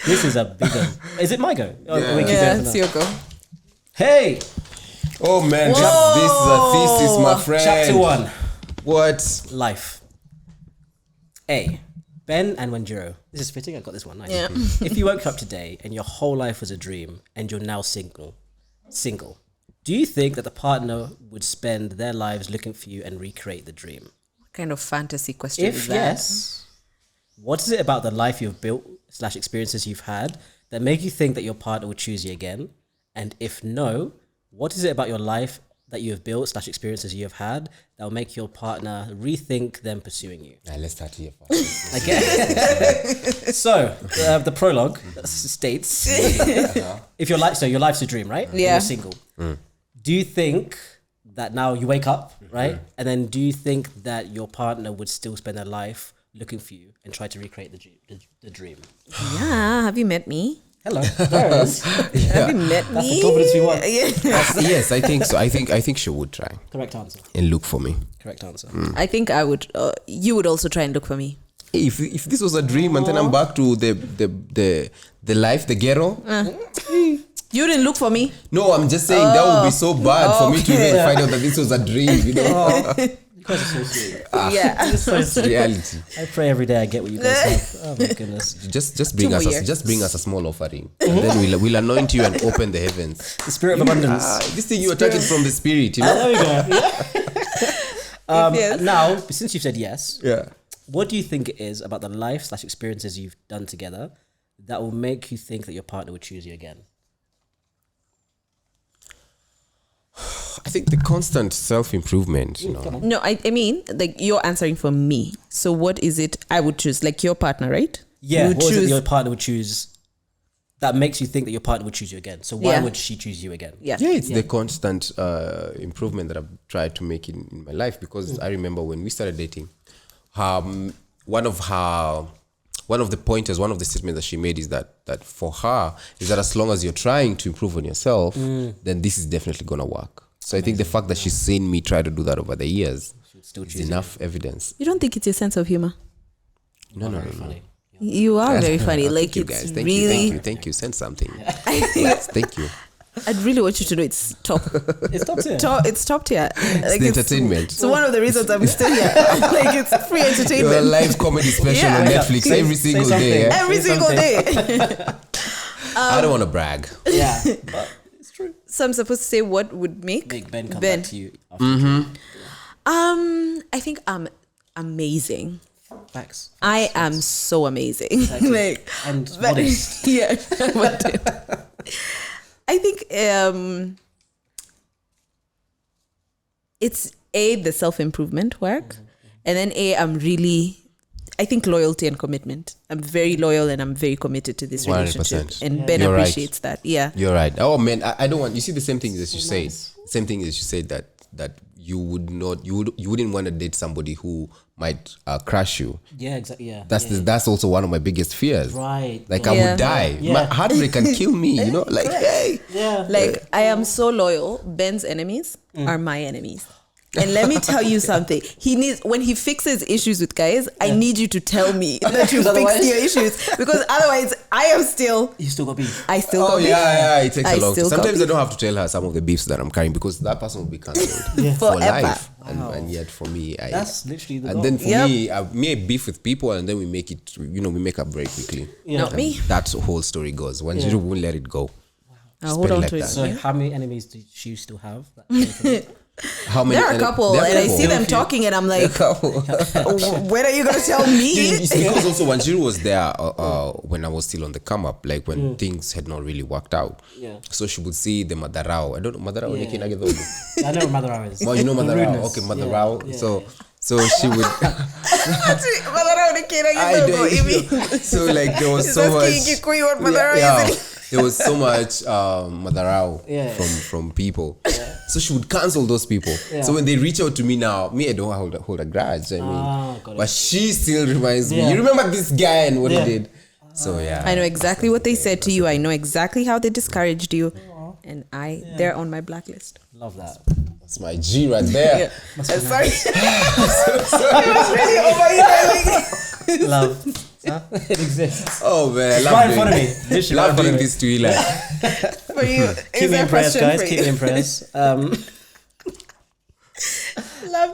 This is a big one. Is it my go? Oh, it's your go. Hey! Oh man, this is a thesis, my friend. Chapter 1. What? Life. A. Ben and Wanjiro. This is fitting. I got this one. Nice. Yeah. If you woke up today and your whole life was a dream and you're now single, do you think that the partner would spend their lives looking for you and recreate the dream? What kind of fantasy question If is that? yes, what is it about the life you've built / experiences you've had that make you think that your partner would choose you again? And if no, what is it about your life that you have built / experiences you have had that will make your partner rethink them pursuing you? Let's start here first. Okay. So the prologue states, if your life's a dream, right? And Yeah. you're single. Do you think that now you wake up, right? And then do you think that your partner would still spend their life looking for you and try to recreate the dream? Yeah, have you met me? Hello. There it is. Have you met That's me? the confidence we want. Yeah. Yes, I think so. I think she would try Correct answer. and look for me. Correct answer. I think I would. You would also try and look for me. If this was a dream and then I'm back to the life, the ghetto. You didn't look for me. No, I'm just saying that would be so bad for me to even find out that this was a dream. You know, You guys are so sweet. Yeah. it's reality. I pray every day I get what you guys have. Oh my goodness. Just bring 2 us more just bring us a small offering, and then we'll anoint you and open the heavens. The spirit of abundance. This thing you are taking from the spirit, you know. There we go. Yeah. Yes. Now, since you've said yes, Yeah. what do you think it is about the life / experiences you've done together that will make you think that your partner would choose you again? I think the constant self-improvement, you know. No, I mean, like you're answering for me. So what is it I would choose? Like your partner, right? Yeah, You would what is it choose. your partner would choose that makes you think that your partner would choose you again? So why Yeah. would she choose you again? Yeah. Yeah, it's the constant improvement that I've tried to make in my life, because I remember when we started dating, one of the pointers, one of the statements that she made is that for her is that as long as you're trying to improve on yourself, then this is definitely gonna work. So I think the fact that she's seen me try to do that over the years Still is choose enough evidence. You don't think it's your sense of humor? No. Funny. You are very funny. Like Thank you it's guys. Thank really. you. Thank you. Send something. Yes, thank you. I'd really want you to know it's top. It's top tier. It's top tier. Like the entertainment. It's one of the reasons I'm still here. Like it's free Your entertainment live comedy special Yeah. on Netflix Yeah. every Say single something. day. Yeah? every Say single something. day. I don't want to brag. Yeah, but it's true. So I'm supposed to say what would make Make Ben come back to you. After I think I'm amazing. Facts. I am so amazing. Exactly. Like And but- modest. yeah. I think it's the self-improvement work, and then I think loyalty and commitment. I'm very loyal and I'm very committed to this 100%. relationship, and Ben You're right. appreciates that. Yeah. You're right. Oh man, I don't want. You see the same thing as you said. Same thing as you said that you wouldn't want to date somebody who might crush you. Yeah, exactly. Yeah. That's also one of my biggest fears. Right. Like I Yeah. would die. Yeah. My heartbreak can kill me. You know, like hey. Yeah. Like I am so loyal. Ben's enemies are my enemies. And let me tell you something. When he fixes issues with guys, I need you to tell me that you fixed your issues, because otherwise You still got beef. I still Oh got beef. yeah. It takes I a long time. still got Sometimes I beef. don't have to tell her some of the beefs that I'm carrying, because that person will be cancelled for Forever. life. And yet for me, That's literally the and goal. then for Yep. me, I may beef with people, and then we make it. We make a break quickly. Yeah. Not me. That's the whole story goes. When you won't let it go. I'll hold on like to it. that. So how many enemies do you still have? That How many? There are a couple, There are and I couple. see them talking, and I'm like, when are you gonna tell me? It's because also Wanjiru was there when I was still on the come up, like when things had not really worked out. Yeah. So she would see the Madarao. I don't know Madarao. Yeah. Yeah. I know what Mother Hour is. Well, you know The Madarao. rudeness. Okay, Madarao. Yeah. So she would. So like there was so much. There was so much Madarao Yeah. from people. So she would cancel those people. Yeah. So when they reach out to me now, I don't hold a grudge. I mean, got it. but she still reminds me. Yeah. You remember this guy and what Yeah. he did? So yeah. I know exactly what they said to you. I know exactly how they discouraged you, and they're on my blacklist. Love that. That's my G right there. Sorry. Love. Huh? It exists. Oh man, I Right in love front of doing, me. Literally love right in front doing of me. this to Eli. For you, Keep me in prayers, guys. Keep me in prayers. Love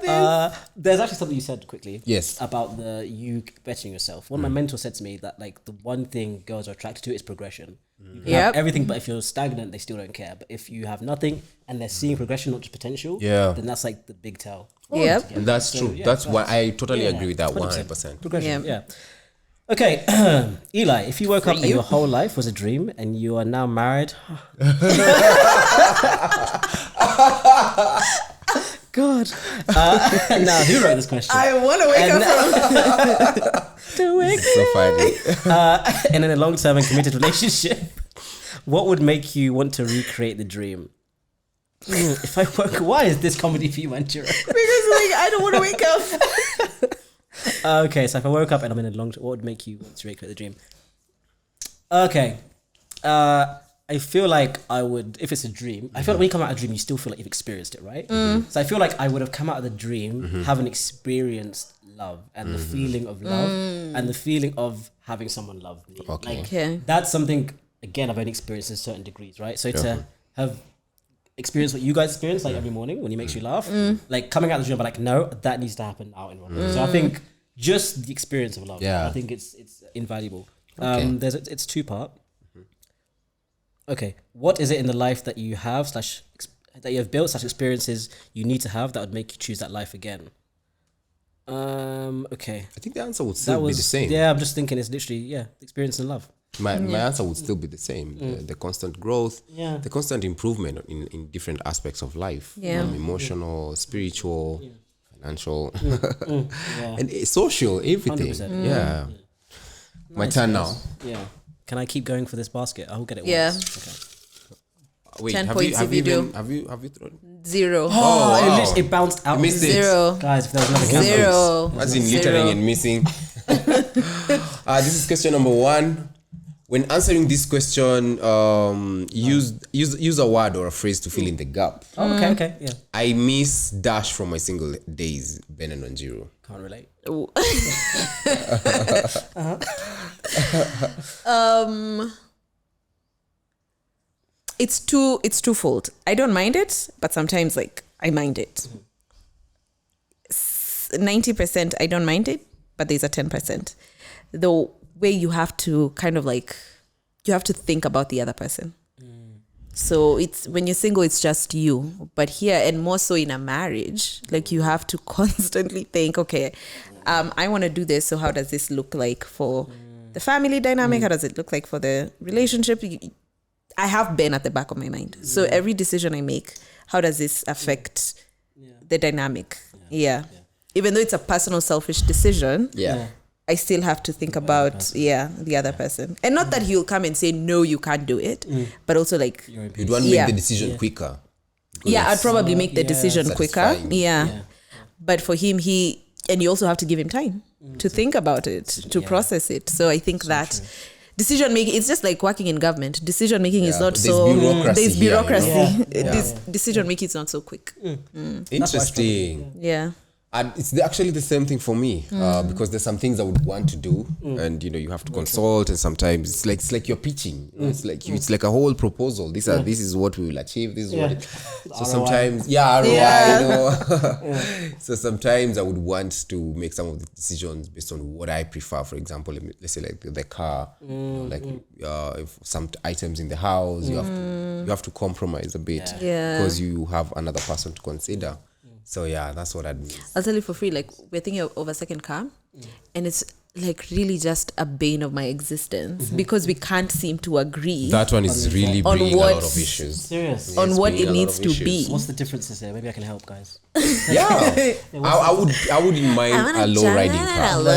this. There's actually something you said quickly. Yes. About you bettering yourself. One of my mentors said to me that like the one thing girls are attracted to is progression. You can have everything, but if you're stagnant, they still don't care. But if you have nothing and they're seeing progression, not just potential, then that's like the big tell. Yep. And that's true. yeah, that's why I totally agree with that 100%. 100%. Progression. Yeah. Okay, Eli, if you woke up and your whole life was a dream and you are now married. God. Now, who wrote this question? I want to wake up from. So funny. And in a long-term and committed relationship, what would make you want to recreate the dream? If I woke, why is this comedy for you, Manjira? Because like I don't want to wake up. Okay, so if I woke up and I'm in a what would make you want to recreate the dream? Okay, I feel like I would, if it's a dream, I feel like when you come out of a dream, you still feel like you've experienced it, right? So I feel like I would have come out of the dream having experienced love and the feeling of love and the feeling of having someone love me. Okay. Like, Okay. that's something, again, I've only experienced in certain degrees, right? So to have experienced what you guys experience, like every morning when he makes you laugh, like coming out of the dream, but like, no, that needs to happen out in real life. So I think just the experience of love, I think it's invaluable. It's two-part. Okay, what is it in the life that you have that you have built experiences you need to have that would make you choose that life again? Okay. I think the answer would still be the same. Yeah, I'm just thinking it's literally experience and love. My answer would still be the same. The constant growth, the constant improvement in different aspects of life. Emotional, spiritual, financial, and social, everything. 100%. Yeah. My turn now. Yeah. Can I keep going for this basket? I'll get it Yeah. once. Okay. Wait, 10 have points you, have if you you do. been, have you thrown? 0. wow. It bounced out. You missed it. 0. Guys, if there was another camera. 0. As in littering and missing. This is question number 1. When answering this question, use a word or a phrase to fill in the gap. Oh, okay, yeah. I miss dash from my single days, Ben and Wanjiru. Can't relate. It's twofold. I don't mind it, but sometimes like I mind it. 90% I don't mind it, but there's a 10%. The way you have to kind of like, you have to think about the other person. So it's when you're single, it's just you. But here, and more so in a marriage, like you have to constantly think, okay, I want to do this. So how does this look like for the family dynamic? How does it look like for the relationship? I have Ben at the back of my mind. So every decision I make, how does this affect the dynamic? Yeah. Even though it's a personal, selfish decision, I still have to think about the other person. And not that he'll come and say, no, you can't do it. But also like, You'd want to make the decision quicker. I'd probably make the decision quicker. Satisfying. But for him, and you also have to give him time to think about it, to process it. So I think that decision making, it's just like working in government. Decision making is not there's so, bureaucracy there's here, bureaucracy. you know? This decision making is not so quick. Interesting. Yeah. And it's actually the same thing for me because there's some things I would want to do, and you have to consult, and sometimes it's like you're pitching. It's like a whole proposal. This is what we will achieve. This is what. So sometimes, ROI. So sometimes I would want to make some of the decisions based on what I prefer. For example, let's say like the car, if some items in the house, you have to compromise a bit because you have another person to consider. So that's what I'd miss. I'll tell you for free, like we're thinking of a second car and it's like really just a bane of my existence because we can't seem to agree That one is really on bringing a what- lot of issues. Serious. on what bringing it a lot needs of to issues. be. What's the differences here? Maybe I can help, guys. Yeah, I wouldn't mind a low riding car. And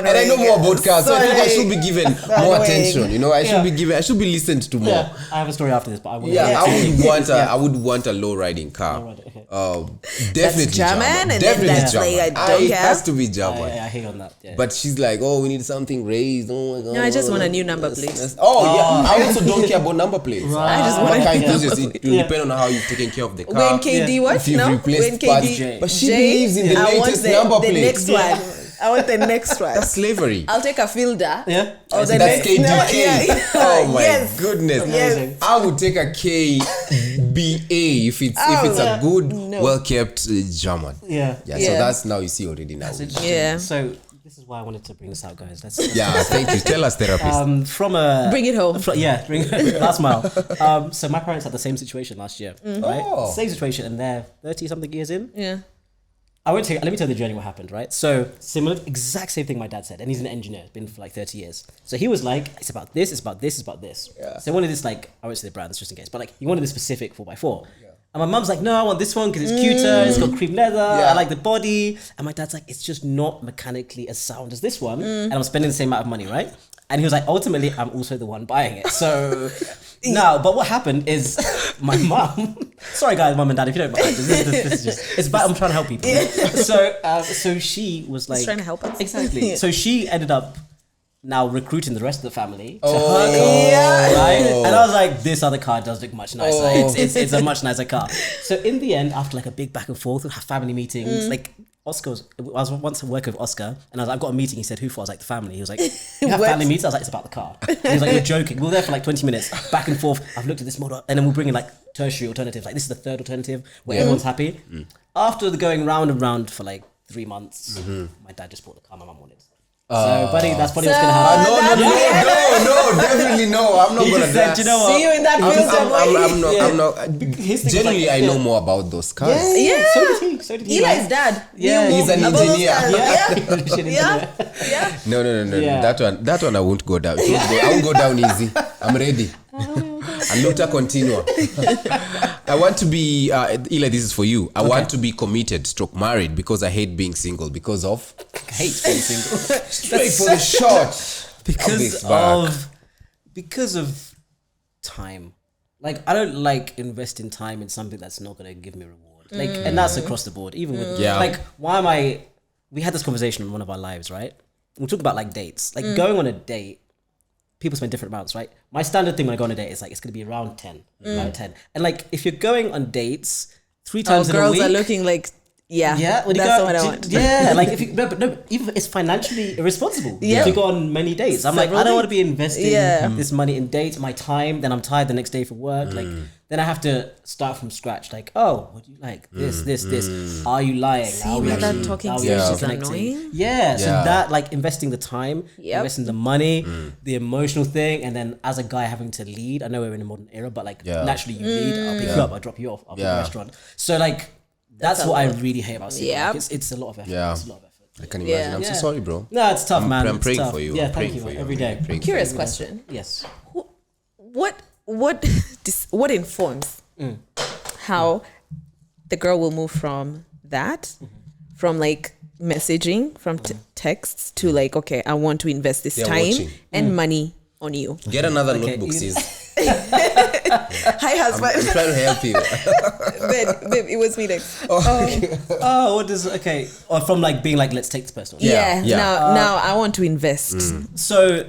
I know more about cars, so I think I should be given more attention. I should be listened to more. Yeah, I have a story after this, but I will. I would want a low riding car. Definitely German, and then Definitely that's German. like, I don't It care. has to be German. I hate on that. Yeah. But she's like, oh, we need something raised. Oh my god. No, I just want a new number plate. I also don't care about number plates. I just want What a kind new of number enthusiast? It will depend on how you've taken care of the car. When KD what? If you've No, replaced when parts. KD But she J, believes in the I want latest number the plate. next one. I want the next one. That's slavery. I'll take a fielder. Yeah. Or the That's next. KDK. No, yeah. Oh my Yes. goodness. Yes. I would take a KBA if it's a good, well kept German. Yeah. Yeah. Yeah. So that's now you see already now. That's interesting. Yeah. So this is why I wanted to bring this out, guys. Let's Yeah. Thank you. Tell us, therapist. from a Bring it home. bring last mile. So my parents had the same situation last year, right? Oh. Same situation, and they're 30 something years in. Yeah. Let me tell the journey what happened, right? So similar, exact same thing my dad said, and he's an engineer, been for like 30 years. So he was like, it's about this, it's about this, it's about this. Yeah. So he wanted this, like, I won't say the brands just in case, but like he wanted a specific 4x4. And my mum's like, no, I want this one because it's cuter, it's got cream leather, I like the body. And my dad's like, it's just not mechanically as sound as this one. And I'm spending the same amount of money, right? And he was like, ultimately, I'm also the one buying it. So now, but what happened is my mum, sorry guys, mum and dad, if you don't mind, this is just, it's bad, I'm trying to help people. So she was like, trying to help us. Exactly. So she ended up now recruiting the rest of the family to her Oh. car, right? And I was like, this other car does look much nicer. It's a much nicer car. So in the end, after like a big back and forth, we have family meetings, like I was once working with Oscar, and I was like, I've got a meeting. He said, who for? I was like, the family. He was like, you have What? family meetings? I was like, it's about the car. And he was like, you're joking. We were there for like 20 minutes, back and forth. I've looked at this model, and then we'll bring in like tertiary alternatives. Like this is the third alternative where everyone's happy. After the going round and round for like 3 months, my dad just bought the car my mum wanted. So, buddy, that's probably what's gonna happen. No, definitely no. I'm not He gonna just said, dance. you know what? See you in that fielder. I'm not. His thing was Generally, like, I know more about those cars. Yeah. So did he. Eli's dad. Yeah. Knew He's an about those engineer. guys. Yeah. Yeah. No. Yeah. That one I won't go down. I won't go down easy. I'm ready. And Luta continua. I want to be Eli, this is for you. I want to be committed, stroke married, because I hate being single because of Hate being single. straight for the shot. Because of time. Like I don't like investing time in something that's not gonna give me reward. Like and that's across the board. Even with like why am I we had this conversation in one of our lives, right? We talk about like dates. Like going on a date, people spend different amounts, right? My standard thing when I go on a date is like it's gonna be around 10. Around 10. And like if you're going on dates 3 times in a Girls week. are looking like, Yeah, when you that's go, what I want. Yeah, like if you no, even it's financially irresponsible. Yeah. If you go on many dates, I'm like, I don't want to be investing this money in dates, my time. Then I'm tired the next day for work. Like then I have to start from scratch. Like, oh, what do you like? This. Are you lying? See, Are we with that actually- talking are we stage actually is connecting? annoying. Yeah, so Yeah. that like investing the time, investing the money, Mm. the emotional thing, and then as a guy having to lead. I know we're in a modern era, but like naturally you lead. I'll pick you up. I'll drop you off. I'll pick you at the restaurant. So like. That's what I really hate about single. Yeah. Like, it's a lot of effort. Yeah. It's a lot of effort. I can imagine. Yeah. I'm so sorry, bro. No, it's tough, man. I'm It's praying tough. for you. Yeah, I'm thank praying you. for you. Every I'm day. really praying for Curious you. question. Yes. What informs how the girl will move from that, from like messaging, from texts to like, okay, I want to invest this They're time watching. and money on you. Get another Okay, notebook, you- sis. Hi, I'm husband. trying to help you. babe, it was me next. Oh, what does or from like being like, let's take this person. Yeah. Now I want to invest. So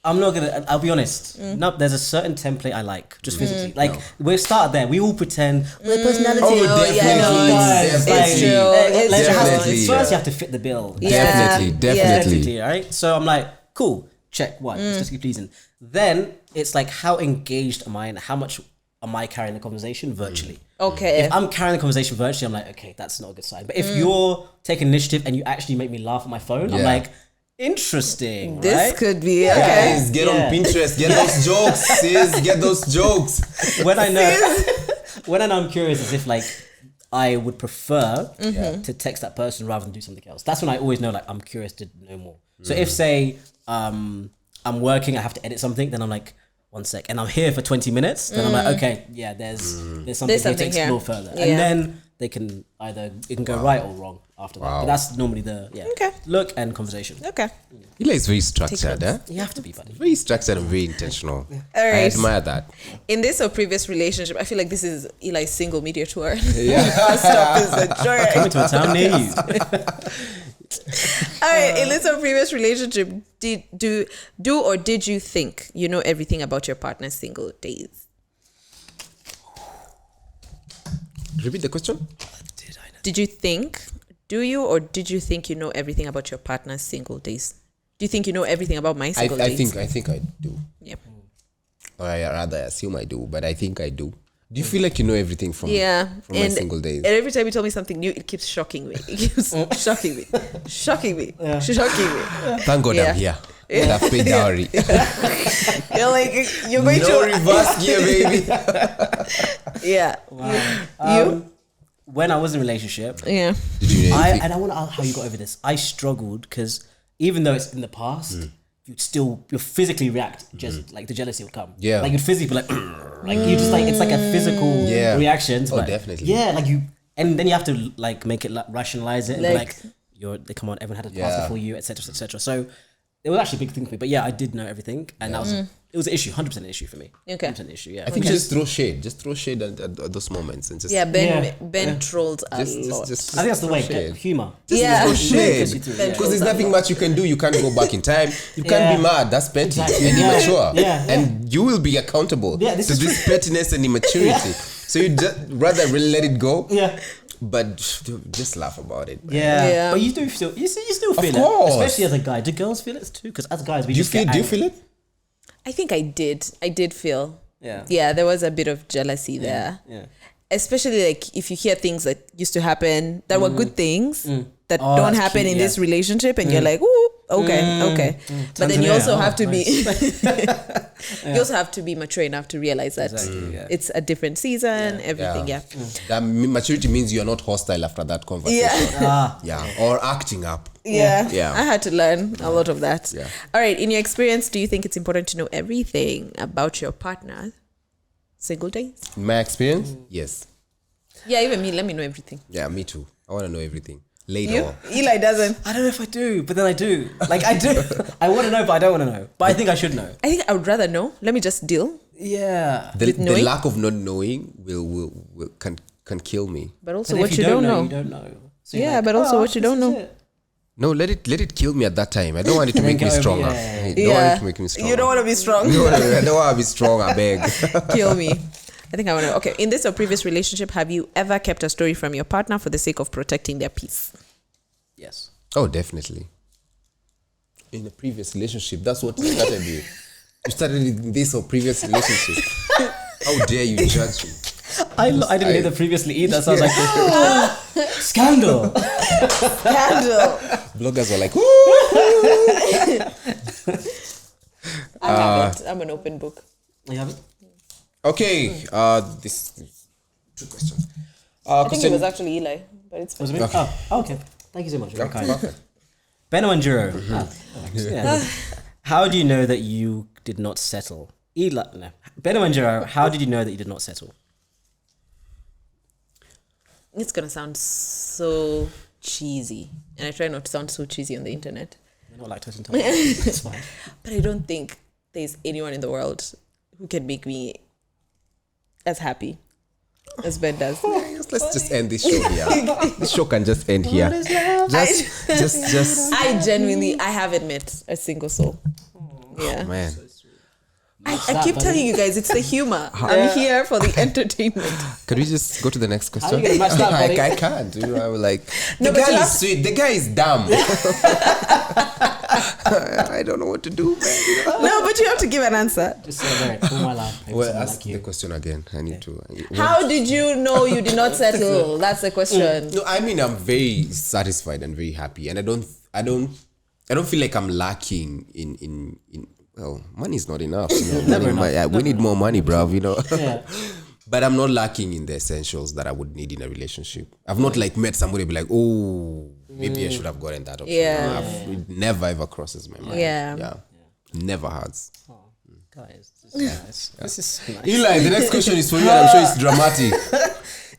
I'm not gonna. I'll be honest. No, there's a certain template I like, just physically. Like we start there. We all pretend the personality. Oh, guys, definitely. It's true. It's Definitely. First, you have to fit the bill. Definitely. Definitely, right? So I'm like, cool, check one, just to keep pleasing. Then it's like, how engaged am I and how much am I carrying the conversation virtually? Okay. If I'm carrying the conversation virtually, I'm like, okay, that's not a good sign. But if you're taking initiative and you actually make me laugh on my phone, I'm Yeah. like, interesting, This right? could be okay. Guys, get on Pinterest. Get those jokes, sis. Get those jokes. When I know I'm curious, as if like I would prefer to text that person rather than do something else. That's when I always know like I'm curious to know more. So if say I'm working, I have to edit something, then I'm like, 1 sec, and I'm here for 20 minutes, then I'm like, okay, yeah, there's something here to something here. explore further. Yeah. And then it can go right or wrong after that. But that's normally the look and conversation. Okay. Eli is very structured, eh? You have to be, buddy. Very structured and very intentional. All I right. admire that. In this or previous relationship, I feel like this is Eli's single media tour. Stop is a joy. Coming to a town near you. All right. In this or previous relationship, did you think you know everything about your partner's single days? Repeat the question. Did you think? Do you, or did you think you know everything about your partner's single days? Do you think you know everything about my single days? I think I do. Yep. Or I rather assume I do, but I think I do. Do you feel like you know everything from my single days? And every time you tell me something new, it keeps shocking me. It keeps shocking me. Shocking me. Shocking me. Thank God I'm here. And I've paid dowry. You're like, you're going no to... reverse gear, baby. Yeah. Wow. When I was in a relationship, Yeah. Did you know anything? and I want to ask how you got over this. I struggled because even though it's in the past, you'll physically react. Just like the jealousy would come. Yeah. Like you'd physically be like, like you just like it's like a physical reaction. Oh, like, definitely. Yeah, like you, and then you have to like make it rationalize it and be Like- like, come on, everyone had a past before you, etc., etc. So it was actually a big thing for me. But yeah, I did know everything, and it was an issue, 100% an issue for me. Okay. 100% an issue. Yeah. I think just throw shade. Just throw shade at those moments and just Yeah, Ben trolled a just lot. I think that's the way. shade. Humor. Yeah. Throw shade. Ben Because there's nothing much you can do. You can't go back in time. You can't Yeah. be mad. That's petty Exactly. and Yeah. immature. Yeah. And you will be accountable Yeah, this to is this pettiness and immaturity. So you just rather really let it go. Yeah. But just laugh about it. Yeah. Yeah. But you still feel course. it, especially as a guy. Do girls feel it too? Because as guys, we Do you just get angry. feel it? I think I did. I did feel. Yeah. Yeah, there was a bit of jealousy there. Yeah. Especially like if you hear things that used to happen that were good things that Oh, don't that's happen cute, in yeah. this relationship, and you're like, ooh, okay. But then you Tanzania, also oh, have to nice. be you also have to be mature enough to realize that Exactly, yeah. it's a different season, everything. Yeah. That maturity means you're not hostile after that conversation. Yeah. Yeah. Or acting up. Yeah. Yeah. I had to learn a lot of that. Yeah. All right. In your experience, do you think it's important to know everything about your partner? Single days? In my experience, yes. Yeah, even me. Let me know everything. Yeah, me too. I want to know everything. Later. You? Eli doesn't. I don't know if I do, but then I do. Like I do. I want to know, but I don't want to know. But I think I should know. I think I would rather know. Let me just deal. Yeah. The knowing? lack of not knowing can kill me. But also But what if you don't know. you don't know. So you're Yeah, like, but also what you this don't is know. it. No, let it kill me at that time. I don't want it to make me Get over it, stronger. yeah. I don't want it to make me stronger. You don't want to be strong. I don't want to be strong, I beg. Kill me. I think I want to. Okay. In this or previous relationship, have you ever kept a story from your partner for the sake of protecting their peace? Yes. Oh, definitely. In a previous relationship, that's what started you. You started in this or previous relationship. How dare you judge me? I didn't hear that previously either, so I was like, scandal. Candle. Bloggers were like, I haven't. I'm an open book. You have it? okay, this 2 questions. I think it was actually Eli, but it's Was fine. it me? Okay. Oh, okay. Thank you so much. Very kind. Perfect. Benno and Juro. Yeah. How do you know that you did not settle? Benno and Juro, how did you know that you did not settle? It's gonna sound so cheesy, and I try not to sound so cheesy on the internet. We're not lactose intolerant. It's fine. But I don't think there's anyone in the world who can make me as happy as Ben does. Let's just end this show here. This show can just end here. Just. I haven't met a single soul. Yeah. Man. I keep telling you guys, it's the humor. I'm here for the entertainment. Could we just go to the next question? you gonna match that, buddy? I can't. You know, I was like, No, the but girl you is have to- sweet. The guy is dumb. I don't know what to do, man. You know? No, but you have to give an answer. Just celebrate all my life. Maybe Well, someone ask like you. the question again. I need to. How did you know you did not settle? That's the question. No, I mean I'm very satisfied and very happy, and I don't feel like I'm lacking in. Well, money is not enough. You know? We need more money, bruv. You know. Yeah. But I'm not lacking in the essentials that I would need in a relationship. I've not like met somebody be like, oh, maybe I should have gotten that option. Yeah. It never ever crosses my mind. Yeah. Never has. Guys, this is so nice. Eli, the next question is for you, and I'm sure it's dramatic.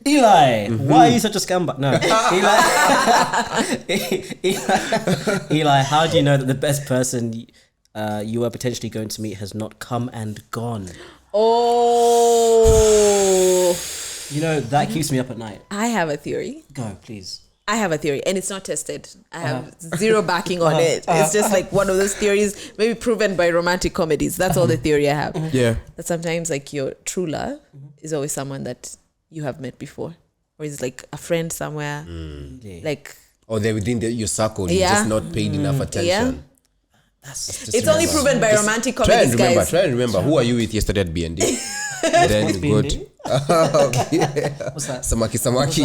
Eli, why are you such a scumbag? No. Eli, how do you know that the best person you are potentially going to meet has not come and gone? Oh, You know, that keeps me up at night. I have a theory. Go, please. I have a theory, and it's not tested. I have zero backing on it. It's just like one of those theories, maybe proven by romantic comedies. That's all the theory I have. Yeah. That sometimes like your true love is always someone that you have met before, or is like a friend somewhere. Yeah. Like Or they're within your circle, you Yeah. just not paid enough attention. That's It's only proven by romantic comedies, guys. Try and remember. Who are you with yesterday at BND? Then you go to What's that? Samaki.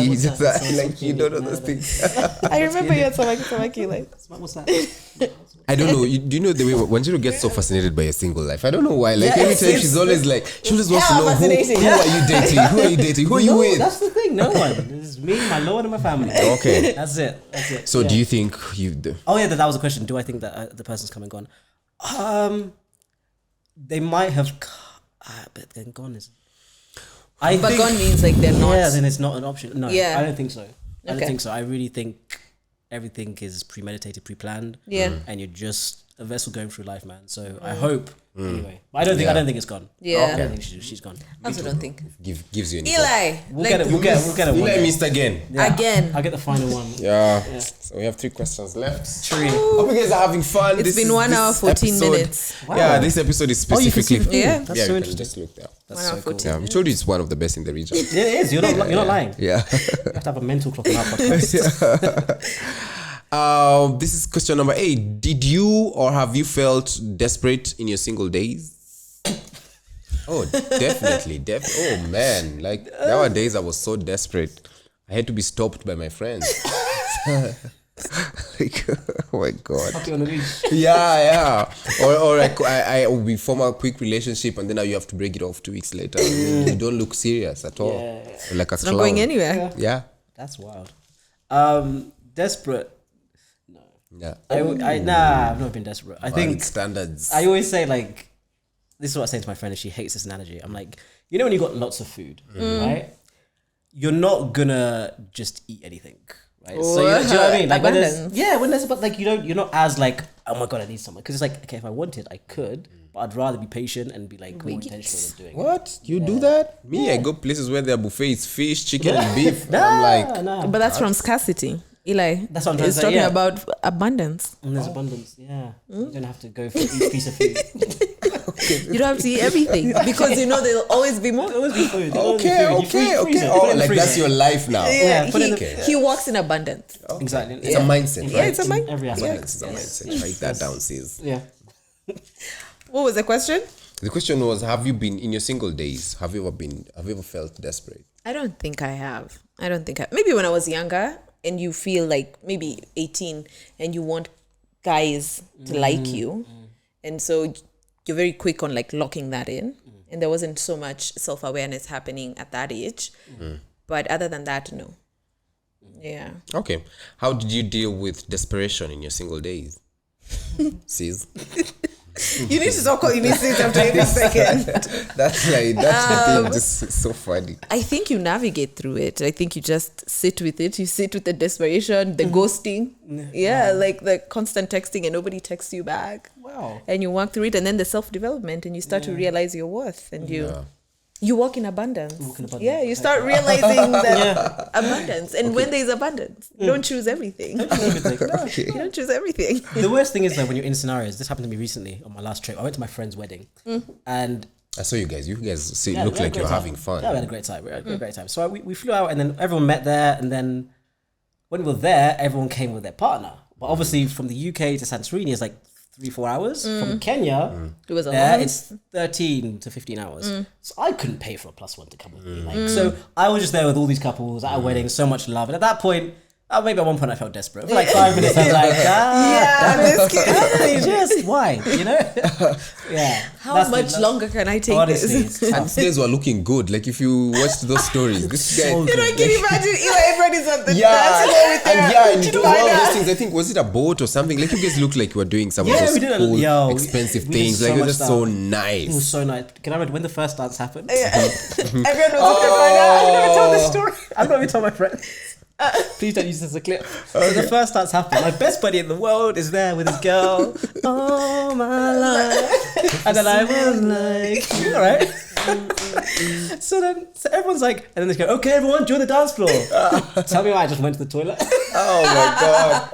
What's that? Like you don't know those things. I remember you had Samaki like. What's that? I don't know. Do you know the way Wanjiru gets so fascinated by a single life? I don't know why. Like every time she's always like, she always wants to know who are you dating? Who are you dating? Who are you with? That's the thing. No one. It's me, my lord, and my family. Okay. That's it. So do you think Oh yeah, that was a question. Do I think that the person's come and gone? They might have, but then gone is. But gone means like they're not. Yeah, then it's not an option. No, Yeah. I don't think so. I don't Okay. think so. I really think everything is premeditated, pre-planned. Yeah. And you're just a vessel going through life, man. So I hope anyway. But I don't think it's gone. Yeah. I don't think she's gone. I also don't think. gives you an Eli. We'll get it. We'll get it. Eli missed again. Yeah. Again. I'll get the final one. Yeah. So we have 3 questions left. Tree. Hope you guys are having fun. It's been 1 hour, 14 episode- minutes. Wow. Yeah, this episode is Oh, you can specifically. see the Yeah. That's yeah, so you interesting. can just look there. That's 1 hour, so cool. 14. Yeah, we told you it's one of the best in the region. Yeah, it is. You're not lying. Yeah. You have to have a mental clock on our podcast. This is question number 8. Did you or have you felt desperate in your single days? Oh, definitely. Oh, man. Like, there were days I was so desperate. I had to be stopped by my friends. Like, oh my God. Happy on the leash. Yeah. Or like I we form a quick relationship and then now you have to break it off 2 weeks later. You don't look serious at all. Yeah. Like a It's clown. not going anywhere. Yeah. That's wild. Desperate. Yeah. I've not been desperate. I think standards. I always say like, this is what I say to my friend, and she hates this analogy. I'm like, you know when you got lots of food, right? You're not gonna just eat anything, right? So do you know what I mean? Like when there's but like you're not as like, oh my God, I need something, because it's like, okay, if I wanted, I could, but I'd rather be patient and be like more intentional in doing it. What? You do that? Me, I go places where there are buffets, fish, chicken, and beef. And I'm like, Nah. But that's from scarcity. Eli. That's what I'm trying He's to say, talking yeah. about abundance. And there's abundance, yeah. You don't have to go for each piece of food. You don't have to eat everything because you know there'll always be more. Always be food. okay. Oh, like that's your life now. Yeah, put it He walks in abundance. Exactly. It's a mindset, right? Yeah, it's a mind. Every aspect. It's a mindset. Write that down, sis. Yeah. What was the question? The question was: have you been in your single days? Have you ever felt desperate? I don't think I have. Maybe when I was younger and you feel like maybe 18 and you want guys to like you. And so you're very quick on like locking that in. And there wasn't so much self-awareness happening at that age. But other than that, no. Yeah. Okay. How did you deal with desperation in your single days? Sis? You need to stop calling me sis after every second. That's the thing, just so funny. I think you navigate through it. I think you just sit with it. You sit with the desperation, the ghosting. Yeah, like the constant texting and nobody texts you back. Wow. And you walk through it, and then the self-development, and you start to realize your worth, and you walk in abundance. Yeah, you start realizing that abundance. And when there's abundance, you don't choose everything. You don't choose everything. The worst thing is that when you're in scenarios, this happened to me recently on my last trip. I went to my friend's wedding, and I saw you guys. You guys we look had a like you're great time. having fun. Yeah, we had a great time. We had a great time. So we flew out, and then everyone met there, and then when we were there, everyone came with their partner. But obviously, from the UK to Santorini is like 3-4 hours. From Kenya, It was a there long. it's 13 to 15 hours. So I couldn't pay for a +1 to come with me. Like, so I was just there with all these couples at a wedding, so much love. And at that point, maybe at one point I felt desperate. For like 5 minutes, I was like, just why? You know? Yeah. How That's much the- longer can I take Honestly, this? it's And tough. these guys were looking good. Like if you watched those stories, this guy. So good. I can imagine everyone is at the Yeah, dance floor with their and it was one of those things. I think was it a boat or something? Like you guys looked like you were doing some of Yeah, those we did cool, expensive we did things. so Like it much was just stuff. so It was nice. so nice. Can I remember when the first dance happened? Everyone was looking for that. I've never told this story. I've not even told my friends. Please don't use this as a clip. So the first dance happened. My best buddy in the world is there with his girl. Oh my life. And then I was like, all right. So everyone's like, and then they go, okay, everyone, join the dance floor. Tell me why I just went to the toilet. Oh my god!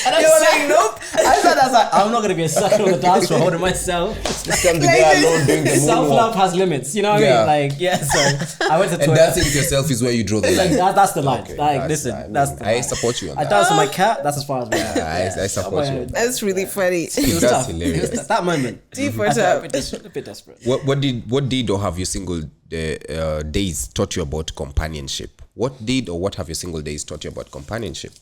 And I'm saying, nope, I said, I was like, I'm not going to be a sucker on the dance floor holding myself. Just can't be there alone doing the moonwalk. Self-love has limits, you know what I mean? Like, yeah, so I went to And toilet. dancing with yourself is where you draw the line. That's the line. Okay, like, that's- listen, I mean, that's the I line. support you on I that. dance with my cat, that's as far as we go. I support you. That's really funny. It was That's tough. hilarious. It was that moment. Deeper I felt tough. a bit desperate. What did or have your single days taught you about companionship? What did or what have your single days taught you about companionship?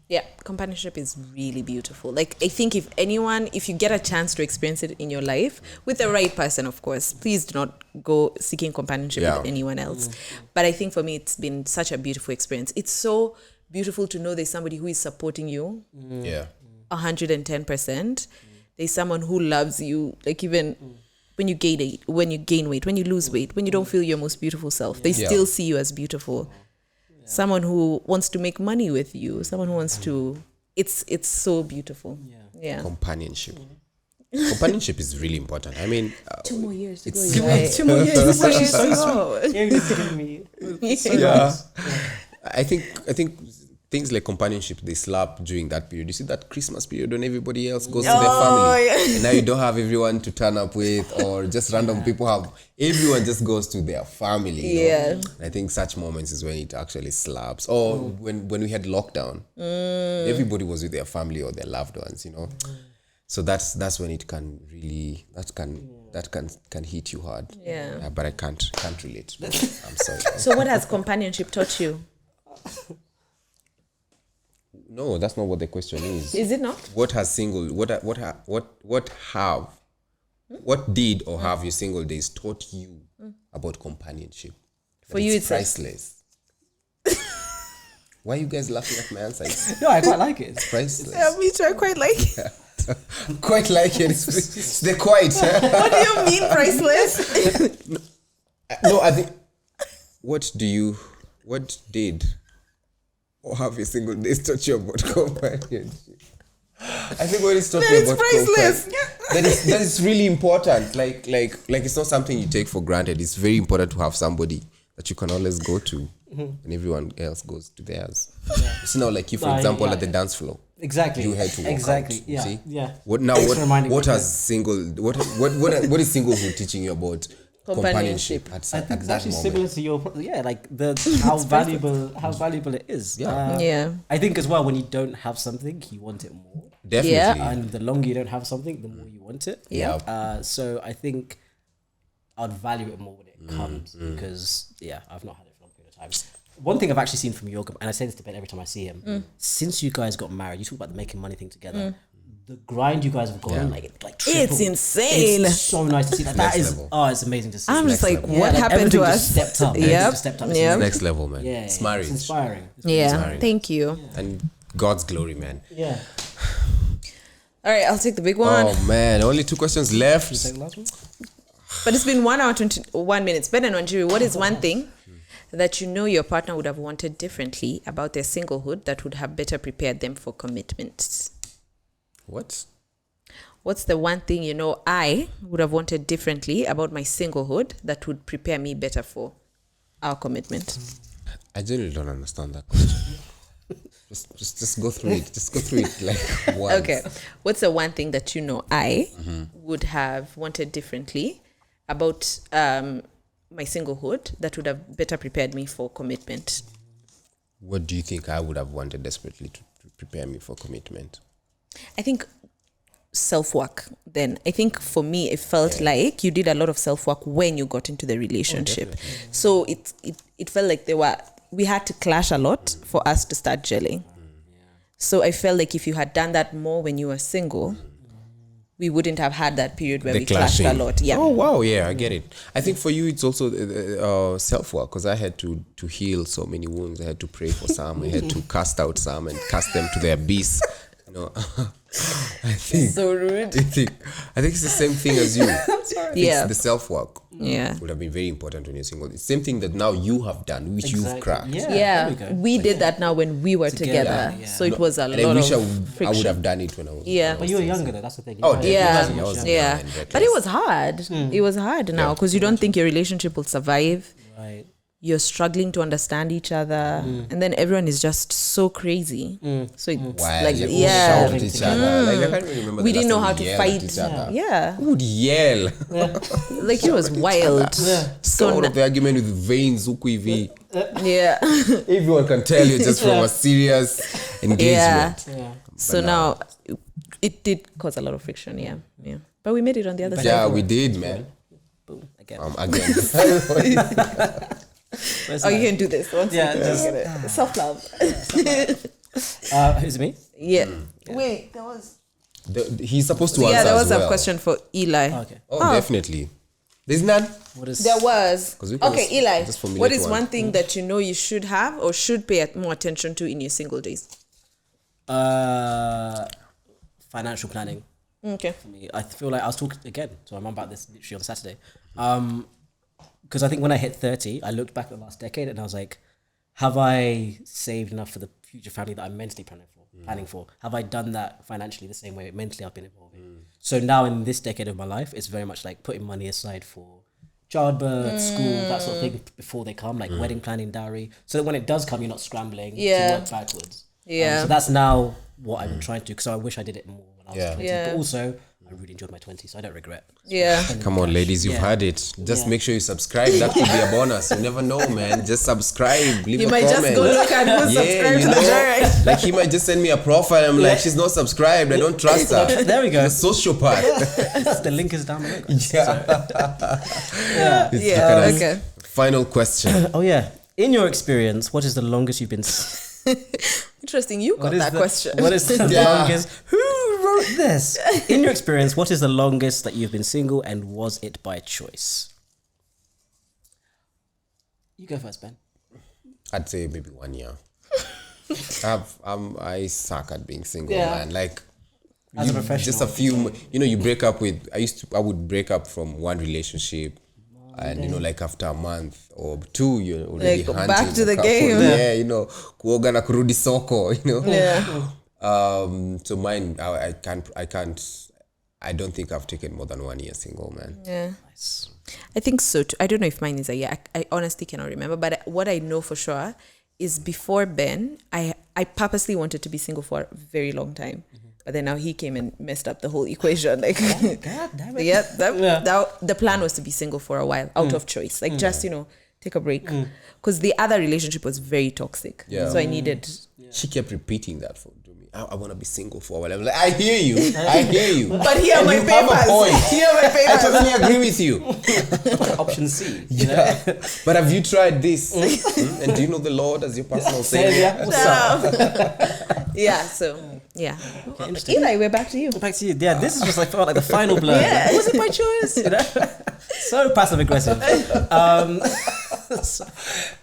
Yeah, companionship is really beautiful. Like, I think if you get a chance to experience it in your life with the right person, of course, please do not go seeking companionship with anyone else. But I think for me, it's been such a beautiful experience. It's so beautiful to know there's somebody who is supporting you Yeah. 110%. There's someone who loves you, like even when you gain weight, when you lose weight, when you don't feel your most beautiful self, they still see you as beautiful. Someone who wants to make money with you, someone who wants to, it's so beautiful. Yeah. Companionship. Companionship is really important. I mean, 2 more years to go. it's- 2 more years. 2 more years to go. yeah. I think things like companionship, they slap during that period. You see that Christmas period when everybody else goes to their family, and now you don't have everyone to turn up with, or just random people have. Everyone just goes to their family. You know? And I think such moments is when it actually slaps. Or when we had lockdown, everybody was with their family or their loved ones. You know, so that's when it can really can hit you hard. Yeah. But I can't relate. I'm sorry. So what has companionship taught you? No, that's not what the question is. Is it not? What did or have your single days taught you about companionship? For you, it's priceless. Why are you guys laughing at my answer? It's No, I quite like it. priceless. Yeah, me too. I quite like it. Quite like it. It's the quiet. What do you mean priceless? No, I think. What did or have your single days taught you about companionship? I think what it's taught me about priceless. that is really important. Like it's not something you take for granted. It's very important to have somebody that you can always go to when everyone else goes to theirs. It's not like you, for example, at the dance floor. Exactly. You had to walk exactly. out. Yeah. See? Yeah. What is singlehood teaching you about companionship at I think that it's actually moment? similar to your like the how valuable it is. Yeah. I think as well when you don't have something, you want it more, Definitely. Yeah. and the longer you don't have something, the more you want it. Yeah. So I think I'd value it more when it comes because I've not had it for a long period of time. One thing I've actually seen from Yorgum, and I say this to Ben every time I see him, since you guys got married, you talk about the making money thing together. The grind you guys have gone on, like triple. It's insane. It's so nice to see that. That Next is, level. it's amazing to see. I'm just like, level. what happened to everything us? just stepped up. Everything Yep. just stepped up. It's Yep. Next level, man. Yeah, It's marriage. It's inspiring. Yeah. Thank you. And God's glory, man. Yeah. All right, I'll take the big one. Oh man, only 2 questions left. Take the last one. But it's been 1 hour 21 minutes. Ben and Wanjiru, what is one thing that you know your partner would have wanted differently about their singlehood that would have better prepared them for commitment? What? What's the one thing you know I would have wanted differently about my singlehood that would prepare me better for our commitment? I generally don't understand that question. just go through it. Just go through it like once. Okay. What's the one thing that you know I would have wanted differently about my singlehood that would have better prepared me for commitment? What do you think I would have wanted desperately to prepare me for commitment? I think self-work. Then I think for me it felt like you did a lot of self-work when you got into the relationship. So it felt like we had to clash a lot for us to start gelling. So I felt like if you had done that more when you were single, we wouldn't have had that period where we clashed a lot. Yeah. Oh wow, yeah, I get it. I think for you it's also self-work, because I had to heal so many wounds. I had to pray for some. I had to cast out some and cast them to their abyss. No, I think So rude. I think it's the same thing as you. Yeah. It's the self-work. Yeah. Would have been very important when you're single. It's the same thing that now you have done, which you've cracked. Yeah, there we go. we did that now when we were together. yeah. So it was a And lot I wish of I would friction. have done it when I was. Yeah. But you were younger though. That's the thing. Oh, You yeah. guys I were was young. Yeah, and reckless. but it was hard. It was hard now because you don't think your relationship will survive. Right. you're struggling to understand each other, and then everyone is just so crazy. So it's Wild. like, You yeah, shout at each other. Like, I can't really remember we the didn't know last how time we to yelled at fight. each other. Yeah, Who would yell? like it was wild. So out of the argument with veins, huku hivi. Yeah, Everyone can tell you just from a serious engagement. So now it did cause a lot of friction. Yeah. But we made it on the other side. Yeah, we did, man. Boom, again. Again. Oh, you can do this. Once Yeah, you just- get it. Self-love. Who's me? Yeah. Wait, there was. He's supposed to answer Yeah, there was as well. a question for Eli. Okay. Oh, definitely. There's none. What is There was. 'Cause we can Okay, just- Eli. just formulate What is one. one thing that you know you should have or should pay more attention to in your single days? financial planning? Okay. For me, I feel like I was talking again to my mum about this literally on Saturday. Because I think when I hit 30, I looked back at the last decade and I was like, have I saved enough for the future family that I'm mentally planning for? Have I done that financially the same way mentally I've been evolving? So now in this decade of my life, it's very much like putting money aside for childbirth, school, that sort of thing before they come, like wedding planning, dowry. So that when it does come, you're not scrambling to work backwards. Yeah. So that's now what I've been trying to do, because I wish I did it more when I was Yeah. 20. Yeah. But also, I really enjoyed my 20s, so I don't regret. Yeah. Come on, ladies, you've heard it. Just make sure you subscribe. That could be a bonus. You never know, man. Just subscribe. Leave You a might comment. just go look at who's subscribed to the direct. Like he might just send me a profile. I'm like, she's not subscribed. I don't trust her. There we go. She's a sociopath. The link is down below. guys. Yeah. Yeah. Okay. Final question. Oh yeah. In your experience, what is the longest you've been? Interesting. You got What is that the- question. What is the Yeah. longest? Who wrote this? In your experience, what is the longest that you've been single, and was it by choice? You go first, Ben. I'd say maybe 1 year. I suck at being single, Yeah. man. Like, As a professional, just a few, you break up with, I would break up from one relationship, and like after a month or two, you're already Like, hunting back to a the couple. game. Yeah, kuoga na kurudi soko, Yeah. So mine, I don't think I've taken more than 1 year single, man. Yeah. Nice. I think so too. I don't know if mine is a year. I honestly cannot remember. But what I know for sure is before Ben, I purposely wanted to be single for a very long time. But then now he came and messed up the whole equation. Like, God damn it. yeah, the plan was to be single for a while out of choice. Like, just, take a break. Because the other relationship was very toxic. Yeah. So I needed... She kept repeating that to me. I want to be single for a while. I'm like, I hear you. But here are And my you have a papers. point. Here are my I papers. totally agree with you. Option C. Yeah. But have you tried this? And do you know the Lord as your personal savior? What's up? Yeah, so... Yeah. interesting. Eli, we're back to you. Back to you. Yeah, this is just like felt like the final blow. Yeah. Was it by choice? So passive aggressive.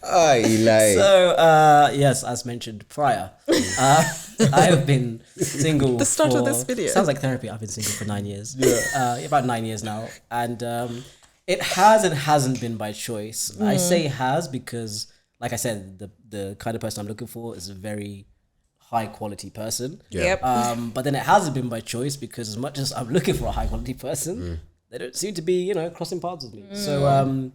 Eli. So yes, as mentioned prior, I have been single. The start of for- this video. Sounds like therapy. I've been single for 9 years. Yeah, about 9 years now, and it has and hasn't been by choice. I say has because, like I said, the kind of person I'm looking for is a very high quality person. Yeah. Yep. But then it hasn't been by choice because as much as I'm looking for a high quality person, they don't seem to be, crossing paths with me. So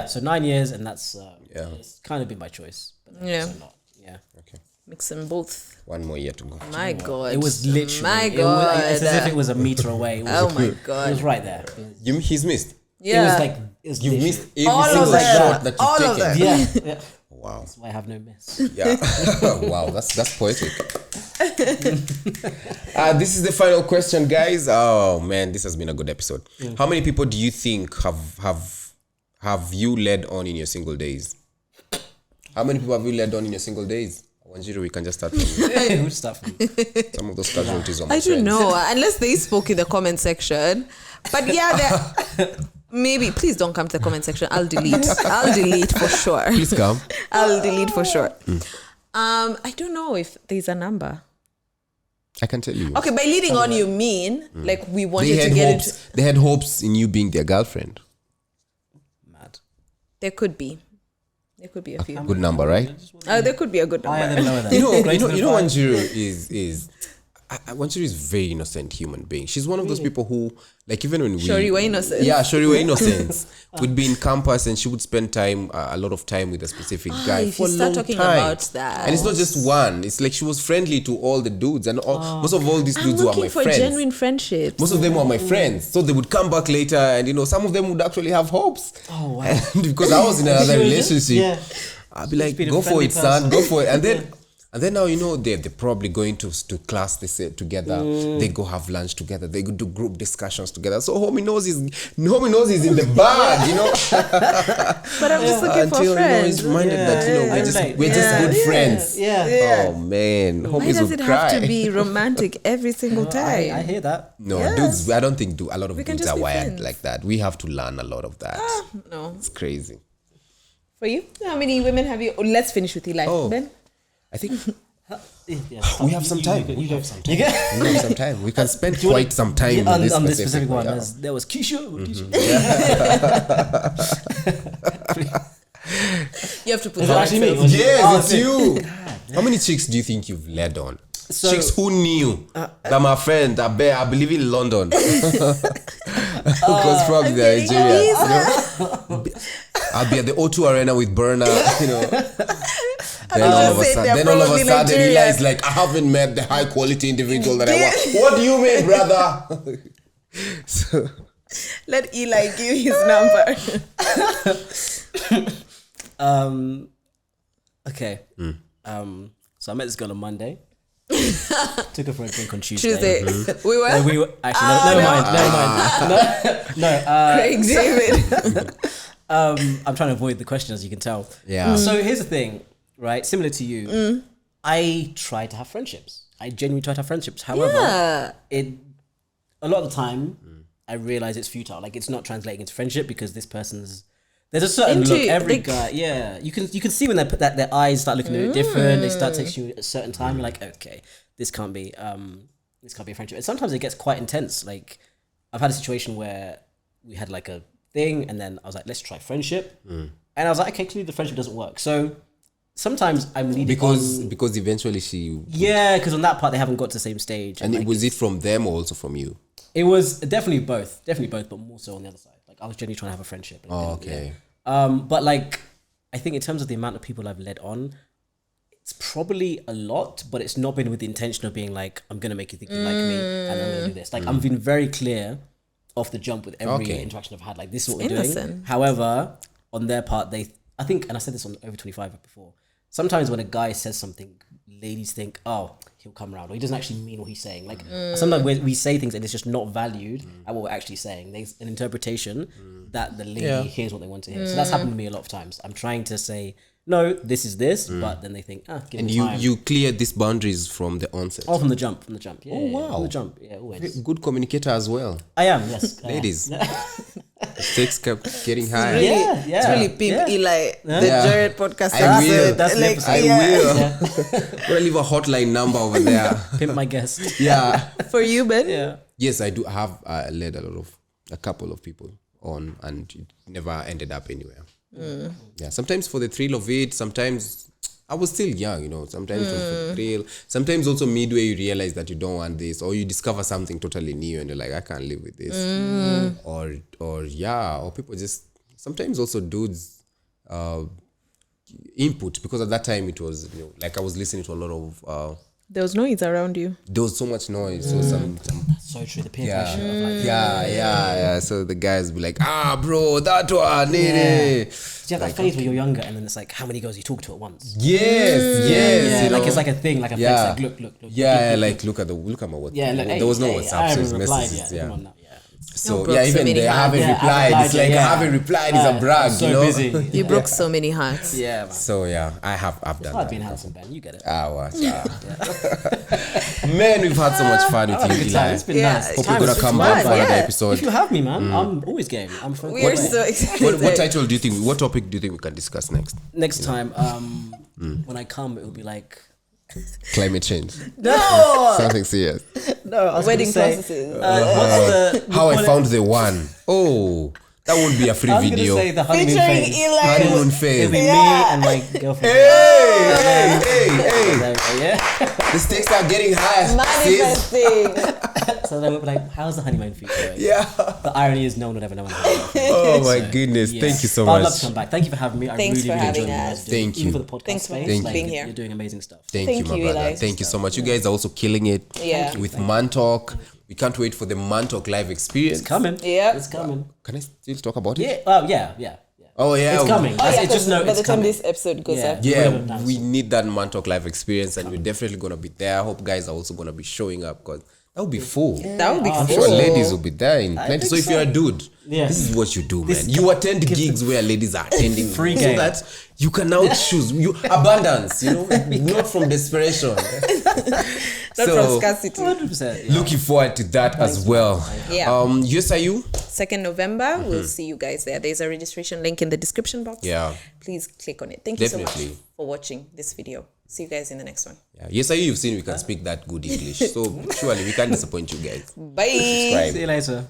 so 9 years, and that's it's kind of been by choice. But Yeah. also not. Yeah. Okay. Mix them both. 1 more year to go. My God. It was literally My it God. was, it's as if it was a meter away. It was, Oh my It was God. right there. He's missed. Yeah. It was like it was You've literally- missed every All of single them. shot that All you've of taken. them. Yeah. Wow. That's why I have no miss. Yeah. Wow, that's poetic. This is the final question, guys. Oh man, this has been a good episode. How many people do you think have you led on in your single days? How many people have you led on in your single days? Wanjiru, we can just start from Good stuff. some of those casualties on my I don't friends. know, unless they spoke in the comment section. But yeah, maybe please don't come to the comment section. I'll delete for sure. Please come. I'll delete for sure. I don't know if there's a number. I can tell you. Okay, by leading on you mean like we They wanted to had get hopes. into. They had hopes in you being their girlfriend. Mad. There could be a few. Good number, right? There could be a good Higher number. than lower than. You know, Greater than you know, five. Wanjiru is Wanjiru is a very innocent human being. She's one of those people who, like, even when Shori were innocent. Yeah, Shori were innocent. We'd be in campus and she would spend time, a lot of time with a specific guy if for you a start long talking time. about that. And it's not just one. It's like she was friendly to all the dudes, and most of all these I'm dudes were looking my for friends. genuine friendships. Most of them were my friends, so they would come back later, and some of them would actually have hopes. Oh, wow. And because I was in another relationship, Yeah. I'd be like, been a "Go for friendly it, son. person." Go for it." And then now they're probably going to class together. They go have lunch together. They go do group discussions together. So homie knows he's in the bag, But I'm just looking for Until friends. he's reminded that we're just good friends. Yeah. Oh man, Why homies does will it cry. have to be romantic every single time? I hear that. No, Yes. dudes. I don't think a lot of We can dudes just are be wired friends. like that. We have to learn a lot of that. No. It's crazy. For you? How many women have you? Oh, let's finish with Eli. Oh. Ben? I think Yeah, we have some time. You have some time. we have some time. We can spend Do you wanna- quite some time on with this this specific one. Yeah. There was Keisha. You have to put Is it that actually me? myself. Yes, it's you. How many chicks do you think you've led on? So- Chicks who knew that my friend, I believe in London. Because from Nigeria. I'll be at the O2 Arena with Burner, Then all of a sudden, Eli is like, I haven't met the high quality individual that I want. What do you mean, brother? So, Let Eli give his number. Okay. So I met this girl on Monday. Took her for a drink on Tuesday. Tuesday. We were? We were actually never mind. No. Craig David. I'm trying to avoid the question, as you can tell. Yeah. So here's the thing, right? Similar to you, I try to have friendships. I genuinely try to have friendships. However, Yeah. a lot of the time, I realize it's futile. Like, it's not translating into friendship because this person's. There's a certain look. Every guy, you can see when they put that their eyes start looking a bit different. They start texting you at a certain time. You're like, okay, this can't be a friendship. And sometimes it gets quite intense. Like, I've had a situation where we had like a thing, and then I was like, let's try friendship, and I was like, okay, clearly the friendship doesn't work. So sometimes I'm leading because eventually she. Yeah, because on that part they haven't got to the same stage. And was it from them or also from you? It was definitely both, but more so on the other side. Like, I was genuinely trying to have a friendship. Oh, okay. But like, I think in terms of the amount of people I've led on, it's probably a lot, but it's not been with the intention of being like, I'm gonna make you think you like me, and I'm gonna do this. Like, I've been very clear off the jump with every interaction I've had. Like, this is what we're doing. However, on their part, I think, and I said this on Over 25 before. Sometimes when a guy says something, ladies think, oh, he'll come around, or he doesn't actually mean what he's saying. Like, sometimes we say things and it's just not valued at what we're actually saying. There's an interpretation that the lady hears what they want to hear. So that's happened to me a lot of times. I'm trying to say, no, this is this, but then they think, give And me time. you cleared these boundaries from the onset. Oh, from the jump. Yeah, Oh, wow. From the jump, yeah, always. Good communicator as well. I am, yes. Ladies. Stakes kept getting higher. Yeah. It's really pimp Eli. The Yeah. Jared podcast. I will. That's the episode. I will. I'm gonna leave a hotline number over there. Pimp my guest. Yeah. For you, Ben? Yeah. Yes, I do have led a couple of people on, and it never ended up anywhere. Yeah, sometimes for the thrill of it, sometimes I was still young, sometimes it was for the thrill. Sometimes also midway you realize that you don't want this, or you discover something totally new and you're like, I can't live with this. Or people just, sometimes also dudes input, because at that time it was, like I was listening to a lot of There was noise around you. there was so much noise, so some So true. The peer pressure of like, yeah. So the guys be like, bro, that one, do you have that phase where you're younger and then it's like, how many girls you talk to at once? Yes. Yeah, like it's like a thing, like a Yeah. flex, like look. Yeah, like look at my WhatsApp. Yeah, look, There was no hey, WhatsApp, I so haven't it's replied messages. yet. Come on now, yeah. So broke yeah, so even many they hearts. haven't Yeah, replied. I It's like replied, I haven't replied is a brag, I'm so you know. busy. You broke so many hearts. Yeah, man. So yeah, I've done I've that. been handsome, Ben. You get it. Watch out. Man, we've had so much fun with you, Good time. Eli. It's been Yeah. nice. Hope Time you're gonna is come fun. back for another Yeah. If episode. you have me, man, I'm always game. I'm for We are so excited. What title do you think? What topic do you think we can discuss next? Next time, when I come, it will be like Climate change. No! Something serious. no, I was Wedding gonna say, processes. what's the How I call it- found the one. Oh, That won't be a free I was video. gonna say the honeymoon Featuring phase. Eli. Honeymoon It'll phase. be me Yeah. and my girlfriend. Hey. Yeah. The stakes are getting higher. sis. Manifesting. So then we'll be like, how's the honeymoon phase going? Yeah. The irony is no one would ever know. Oh my goodness. Yeah. Thank you so But I'd much. love to come back. Thank you for having me. I Thanks really, for really having enjoyed us. it. Thank Even you. for the podcast Thanks for space. being here. You're doing amazing stuff. Thank Thank you, my you, brother. Eli. Thank you so much. You guys are also killing it. Yeah. With Man Talk. We can't wait for the Man Talk live experience. It's coming. Yeah. It's coming. Can I still talk about it? Yeah. Well, yeah. Oh yeah. It's coming. Oh, yeah, It's just know by it's the time coming. this episode goes Yeah. up. Yeah, Whatever. we need that Man Talk live experience, and we're definitely gonna be there. I hope guys are also gonna be showing up because that would be full. That would be I'm cool. sure ladies will be there in plenty. think So if so. you're a dude, Yeah. this is what you do, This- man. You attend gigs where ladies are attending, Free so game. that you can now choose. You abundance, not from desperation. Not from scarcity. 100%. Yeah. Looking forward to that as well. Yeah. Yes, are you? 2nd November, we'll see you guys there. There's a registration link in the description box. Yeah. Please click on it. Thank you so Definitely. much for watching this video. See you guys in the next one. Yeah. Yes, are you? You've seen we can speak that good English, so surely we can't disappoint you guys. Bye. Subscribe. See you later.